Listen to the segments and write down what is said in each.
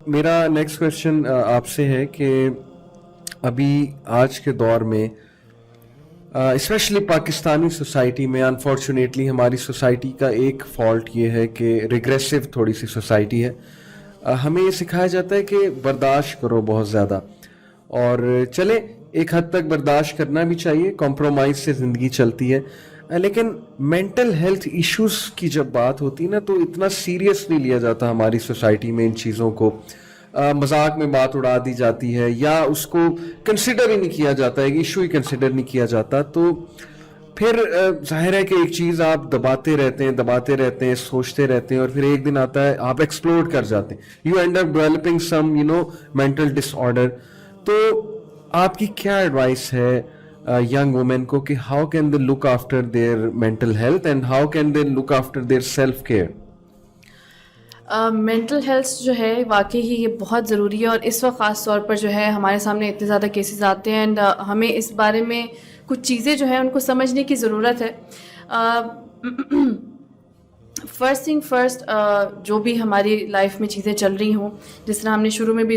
میرا next question آپ سے ہے کہ ابھی آج کے دور میں اسپیشلی پاکستانی سوسائٹی میں انفارچونیٹلی ہماری سوسائٹی کا ایک فالٹ یہ ہے کہ ریگریسو تھوڑی سی سوسائٹی ہے. ہمیں یہ سکھایا جاتا ہے کہ برداشت کرو بہت زیادہ, اور چلے ایک حد تک برداشت کرنا بھی چاہیے, کمپرومائز سے زندگی چلتی ہے, لیکن مینٹل ہیلتھ ایشوز کی جب بات ہوتی ہے نا تو اتنا سیریس نہیں لیا جاتا ہماری سوسائٹی میں ان چیزوں کو. مذاق میں بات اڑا دی جاتی ہے یا اس کو کنسیڈر ہی نہیں کیا جاتا ہے, ایشو ہی کنسیڈر نہیں کیا جاتا. تو پھر ظاہر ہے کہ ایک چیز آپ دباتے رہتے ہیں سوچتے رہتے ہیں, اور پھر ایک دن آتا ہے آپ ایکسپلوڈ کر جاتے ہیں, you end up developing some mental disorder. تو آپ کی کیا ایڈوائس ہے ینگ وومین کو کہ how can they look after their mental health and how can they look after their self care? Mental health جو ہے واقعی ہی یہ بہت ضروری ہے, اور اس وقت خاص طور پر جو ہے ہمارے سامنے اتنے زیادہ کیسز آتے ہیں, اینڈ ہمیں اس بارے میں کچھ چیزیں جو ہیں ان کو سمجھنے کی ضرورت ہے. فرسٹ تھنگ فرسٹ, جو بھی ہماری لائف میں چیزیں چل رہی ہوں, جس طرح ہم نے شروع میں بھی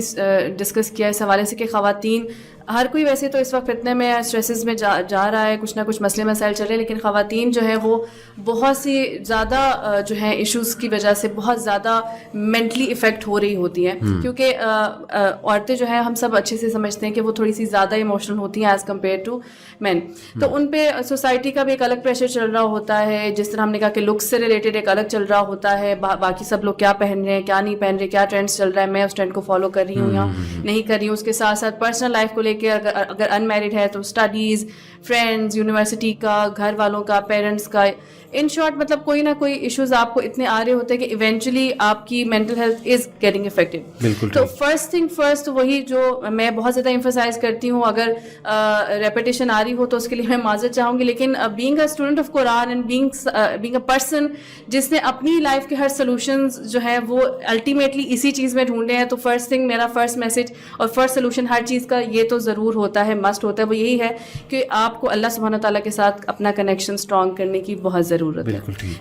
ڈسکس کیا اس حوالے سے کہ خواتین, ہر کوئی ویسے تو اس وقت فتنے میں اسٹریسز میں جا رہا ہے, کچھ نہ کچھ مسئلے مسائل چل رہے ہیں, لیکن خواتین جو ہے وہ بہت سی زیادہ جو ہے ایشوز کی وجہ سے بہت زیادہ مینٹلی افیکٹ ہو رہی ہوتی ہیں, کیونکہ عورتیں جو ہیں ہم سب اچھے سے سمجھتے ہیں کہ وہ تھوڑی سی زیادہ ایموشنل ہوتی ہیں ایز کمپیئر ٹو مین. تو ان پہ سوسائٹی کا بھی ایک الگ پریشر چل رہا ہوتا ہے, جس طرح ہم نے کہا کہ لکس سے ریلیٹڈ ایک الگ چل رہا ہوتا ہے, باقی سب لوگ کیا پہن رہے ہیں کیا نہیں پہن رہے, کیا ٹرینڈس چل رہا ہے, میں اس ٹرینڈ کو فالو کر رہی ہوں یا نہیں کر رہی ہوں. اس کے ساتھ ساتھ پرسنل لائف کو لے کے اگر ان میرڈ ہے تو اسٹڈیز, فرینڈز, یونیورسٹی کا, گھر والوں کا, پیرنٹس کا, ان شارٹ مطلب کوئی نہ کوئی ایشوز آپ کو اتنے آ رہے ہوتے ہیں کہ ایونچولی آپ کی mental health is getting affected. تو فرسٹ تھنگ فرسٹ وہی جو میں بہت زیادہ ایمفسائز کرتی ہوں, اگر ریپیٹیشن آ رہی ہو تو اس کے لیے میں معذرت چاہوں گی, لیکن being a student of Quran and being a person جس نے اپنی لائف کے ہر سولوشنز جو ہے وہ الٹیمیٹلی اسی چیز میں ڈھونڈے ہیں, تو فرسٹ تھنگ میرا فرسٹ میسج اور فرسٹ سولوشن ہر چیز کا یہ تو ضرور ہوتا ہے, مسٹ ہوتا ہے, وہ یہی ہے کہ آپ کو اللہ سبحانہ تعالیٰ کے ساتھ اپنا کنیکشن اسٹرانگ کرنے کی بہت ضرورت ہے.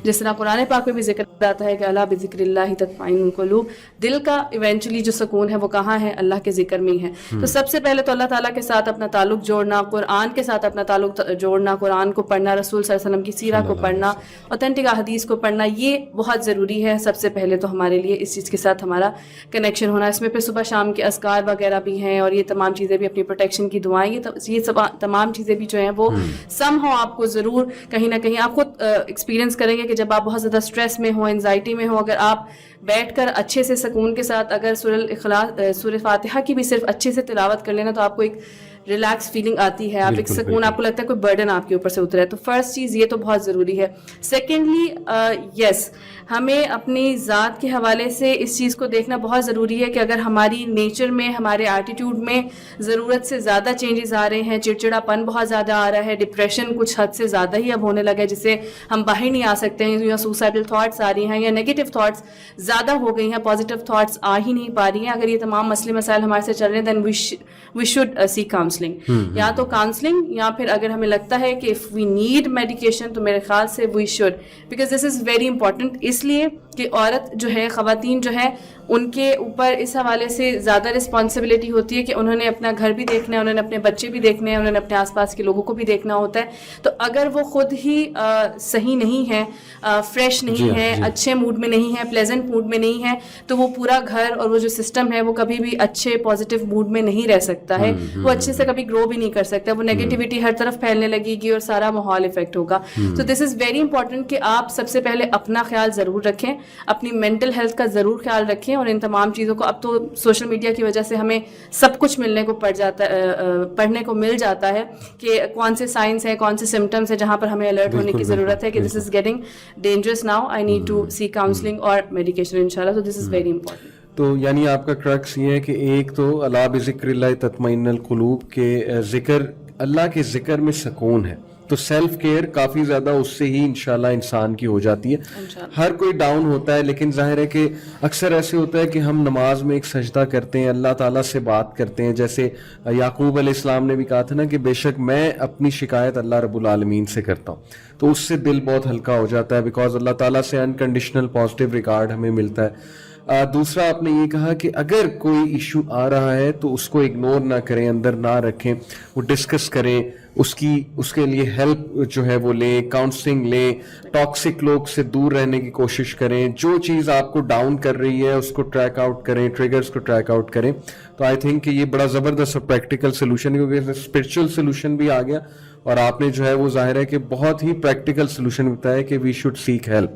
جس طرح قرآن پاک میں بھی ذکر آتا ہے کہ اللہ بذکر اللہ تطمئن القلوب, دل کا ایونچولی جو سکون ہے وہ کہاں ہے, اللہ کے ذکر میں ہی ہے. تو سب سے پہلے تو اللہ تعالیٰ کے ساتھ اپنا تعلق جوڑنا, قرآن کے ساتھ اپنا تعلق جوڑنا, قرآن کو پڑھنا, رسول صلی اللہ علیہ وسلم کی سیرہ کو پڑھنا, اوتھینٹک احادیث کو پڑھنا, یہ بہت ضروری ہے. سب سے پہلے تو ہمارے لیے اس چیز کے ساتھ ہمارا کنیکشن ہونا, اس میں پھر صبح شام کے اذکار وغیرہ بھی ہیں, اور یہ تمام چیزیں بھی, اپنی پروٹیکشن کی دعائیں, یہ سب تمام چیزیں بھی جو ہیں وہ سم ہو آپ کو ضرور کہیں نہ کہیں آپ خود ایکسپیرینس کریں گے کہ جب آپ بہت زیادہ اسٹریس میں ہوں, انزائٹی میں ہوں, اگر آپ بیٹھ کر اچھے سے سکون کے ساتھ اگر سورہ فاتحہ کی بھی صرف اچھے سے تلاوت کر لینا, تو آپ کو ایک ریلیکس فیلنگ آتی ہے, آپ ایک سکون, آپ کو لگتا ہے کوئی برڈن آپ کے اوپر سے اترا ہے. تو فرسٹ چیز یہ تو بہت ضروری ہے. سیکنڈلی یس, ہمیں اپنی ذات کے حوالے سے اس چیز کو دیکھنا بہت ضروری ہے کہ اگر ہماری نیچر میں, ہمارے ایٹیٹیوڈ میں ضرورت سے زیادہ چینجز آ رہے ہیں, چڑچڑا پن بہت زیادہ آ رہا ہے, ڈپریشن کچھ حد سے زیادہ ہی اب ہونے لگا ہے, جس سے ہم باہر نہیں آ سکتے ہیں, یا سوسائڈل تھاٹس آ رہی ہیں, یا نیگیٹو تھاٹس زیادہ ہو گئی ہیں, پازیٹیو تھاٹس آ ہی نہیں پا رہی ہیں, اگر یہ تمام مسئلے مسائل ہمارے سے چل رہے ہیں, دین وی شوڈ سیک کاؤنسلنگ. یا تو کاؤنسلنگ, یا پھر اگر ہمیں لگتا ہے کہ اف وی نیڈ میڈیکیشن, تو میرے خیال سے we should, because this is very important. اس لیے کہ عورت جو ہے, خواتین جو ہے, ان کے اوپر اس حوالے سے زیادہ رسپانسبلٹی ہوتی ہے کہ انہوں نے اپنا گھر بھی دیکھنا ہے, انہوں نے اپنے بچے بھی دیکھنے ہیں, انہوں نے اپنے آس پاس کے لوگوں کو بھی دیکھنا ہوتا ہے. تو اگر وہ خود ہی صحیح نہیں ہے, فریش نہیں ہے, اچھے موڈ میں نہیں ہے, پلیزنٹ موڈ میں نہیں ہے, تو وہ پورا گھر اور وہ جو سسٹم ہے وہ کبھی بھی اچھے پازیٹیو موڈ میں نہیں رہ سکتا ہے, وہ اچھے سے کبھی گرو بھی نہیں کر سکتا, وہ نیگیٹیوٹی ہر طرف پھیلنے لگے گی اور سارا ماحول افیکٹ ہوگا. تو دس از ویری امپورٹنٹ کہ آپ سب سے پہلے اپنا خیال ضرور رکھیں, اپنی مینٹل ہیلتھ کا ضرور خیال رکھیں, اور ان تمام چیزوں کو, اب تو سوشل میڈیا کی وجہ سے ہمیں سب کچھ پڑھنے کو مل جاتا ہے کہ کون سے سائنس ہیں, کون سے سمٹمس ہیں جہاں پر ہمیں الرٹ ہونے کی ضرورت ہے کہ this is getting dangerous now, I need to see counselling اور میڈیکیشن انشاءاللہ. تو دس از ویری امپورٹنٹ. تو یعنی آپ کا کرکس یہ ہے کہ ایک تو الا بذکر اللہ تطمئن القلوب کے ذکر, اللہ کے ذکر میں سکون ہے, تو سیلف کیئر کافی زیادہ اس سے ہی انشاءاللہ انسان کی ہو جاتی ہے. ہر کوئی ڈاؤن ہوتا ہے, لیکن ظاہر ہے کہ اکثر ایسے ہوتا ہے کہ ہم نماز میں ایک سجدہ کرتے ہیں, اللہ تعالیٰ سے بات کرتے ہیں, جیسے یعقوب علیہ السلام نے بھی کہا تھا نا کہ بے شک میں اپنی شکایت اللہ رب العالمین سے کرتا ہوں, تو اس سے دل بہت ہلکا ہو جاتا ہے, بیکاز اللہ تعالیٰ سے انکنڈیشنل پازیٹیو ریکارڈ ہمیں ملتا ہے. دوسرا آپ نے یہ کہا کہ اگر کوئی ایشو آ رہا ہے تو اس کو اگنور نہ کریں, اندر نہ رکھیں, وہ ڈسکس کریں, اس کے لیے ہیلپ جو ہے وہ لیں, کاؤنسلنگ لیں, ٹاکسک لوگ سے دور رہنے کی کوشش کریں, جو چیز آپ کو ڈاؤن کر رہی ہے اس کو ٹریک آؤٹ کریں, ٹریگرز کو ٹریک آؤٹ کریں. تو آئی تھنک کہ یہ بڑا زبردست اور پریکٹیکل سولوشن ہے, کیونکہ اسپرچل سولوشن بھی آ گیا اور آپ نے جو ہے وہ ظاہر ہے کہ بہت ہی پریکٹیکل سولوشن بتایا کہ وی شوڈ سیک ہیلپ.